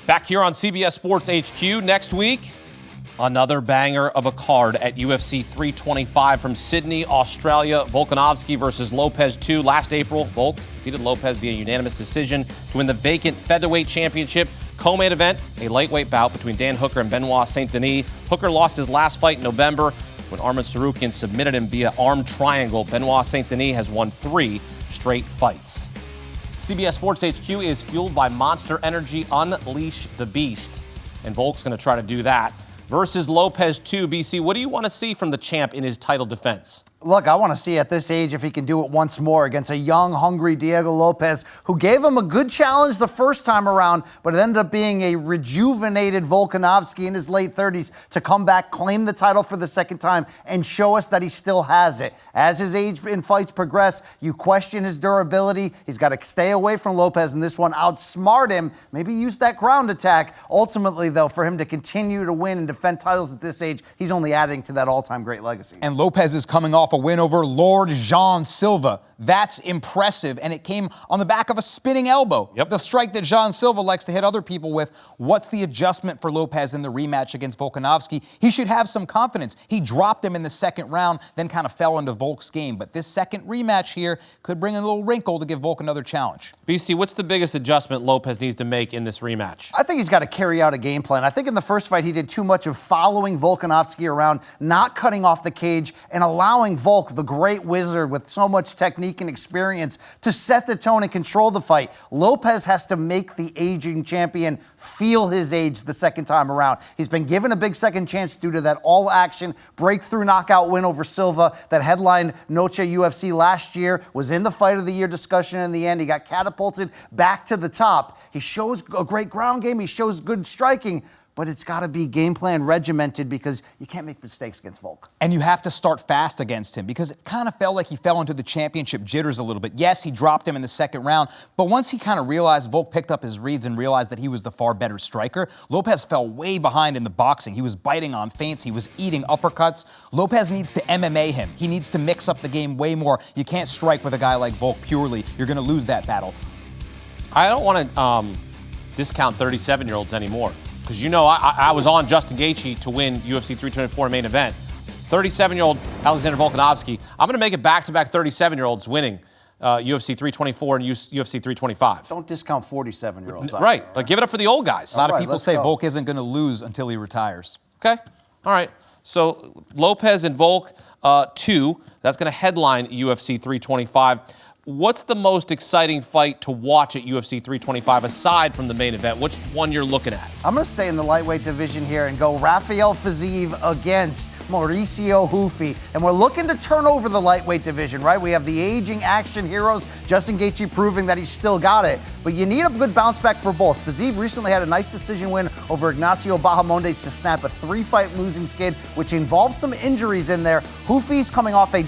Back here on CBS Sports HQ next week, another banger of a card at UFC 325 from Sydney, Australia. Volkanovski versus Lopes 2. Last April, Volk defeated Lopes via unanimous decision to win the vacant featherweight championship. Co-main event, a lightweight bout between Dan Hooker and Benoit Saint-Denis. Hooker lost his last fight in November when Arman Tsarukyan submitted him via arm triangle. Benoit Saint-Denis has won 3 straight fights. CBS Sports HQ is fueled by Monster Energy. Unleash the Beast. And Volk's going to try to do that. Versus Lopes 2. BC, what do you want to see from the champ in his title defense? Look, I want to see at this age if he can do it once more against a young, hungry Diego Lopes, who gave him a good challenge the first time around, but it ended up being a rejuvenated Volkanovski in his late 30s to come back, claim the title for the second time, and show us that he still has it. As his age in fights progress, you question his durability. He's got to stay away from Lopes in this one, outsmart him, maybe use that ground attack. Ultimately, though, for him to continue to win and defend titles at this age, he's only adding to that all-time great legacy. And Lopes is coming off a win over Lord Jean Silva. That's impressive, and it came on the back of a spinning elbow. Yep. The strike that Jean Silva likes to hit other people with. What's the adjustment for Lopes in the rematch against Volkanovski? He should have some confidence. He dropped him in the second round, then kind of fell into Volk's game. But this second rematch here could bring a little wrinkle to give Volk another challenge. BC, what's the biggest adjustment Lopes needs to make in this rematch? I think he's got to carry out a game plan. I think in the first fight, he did too much of following Volkanovski around, not cutting off the cage, and allowing Volk, the great wizard with so much technique and experience, to set the tone and control the fight. Lopes has to make the aging champion feel his age the second time around. He's been given a big second chance due to that all-action breakthrough knockout win over Silva that headlined Noche UFC last year, was in the fight of the year discussion in the end. He got catapulted back to the top. He shows a great ground game. He shows good striking. But it's got to be game plan regimented because you can't make mistakes against Volk. And you have to start fast against him because it kind of felt like he fell into the championship jitters a little bit. Yes, he dropped him in the second round, but once he kind of realized, Volk picked up his reads and realized that he was the far better striker, Lopes fell way behind in the boxing. He was biting on feints. He was eating uppercuts. Lopes needs to MMA him. He needs to mix up the game way more. You can't strike with a guy like Volk purely. You're going to lose that battle. I don't want to discount 37-year-olds anymore. Because you know I was on Justin Gaethje to win UFC 324 main event. 37-year-old Alexander Volkanovski. I'm going to make it back-to-back 37-year-olds winning UFC 324 and UFC 325. Don't discount 47-year-olds. Right. Like, give it up for the old guys. A lot of people say Volk isn't going to lose until he retires. Okay. All right. So Lopes and Volk 2. That's going to headline UFC 325. What's the most exciting fight to watch at UFC 325 aside from the main event? Which one you're looking at? I'm going to stay in the lightweight division here and go Rafael Fiziev against Mauricio Hufi. And we're looking to turn over the lightweight division, right? We have the aging action heroes, Justin Gaethje proving that he's still got it. But you need a good bounce back for both. Fiziev recently had a nice decision win over Ignacio Bahamondes to snap a 3-fight losing skid, which involved some injuries in there. Hufi's coming off a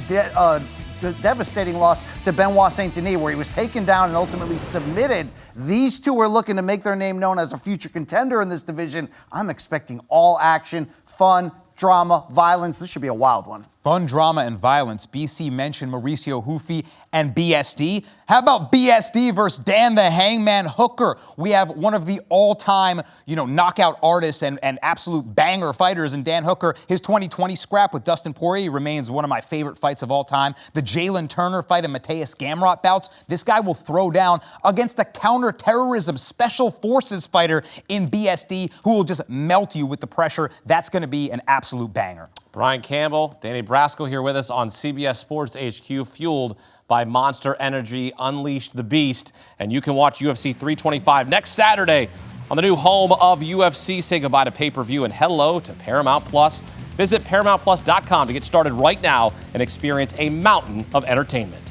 devastating loss to Benoit Saint-Denis, where he was taken down and ultimately submitted. These two are looking to make their name known as a future contender in this division. I'm expecting all action, fun, drama, violence. This should be a wild one. Fun, drama, and violence. BC mentioned Mauricio Hufi and BSD. How about BSD versus Dan the Hangman Hooker? We have one of the all-time, knockout artists and absolute banger fighters in Dan Hooker. His 2020 scrap with Dustin Poirier remains one of my favorite fights of all time. The Jalen Turner fight and Mateus Gamrot bouts. This guy will throw down against a counterterrorism special forces fighter in BSD who will just melt you with the pressure. That's going to be an absolute banger. Brian Campbell, Danny Brasco here with us on CBS Sports HQ, fueled by Monster Energy. Unleash the Beast. And you can watch UFC 325 next Saturday on the new home of UFC. Say goodbye to pay-per-view and hello to Paramount Plus. Visit ParamountPlus.com to get started right now and experience a mountain of entertainment.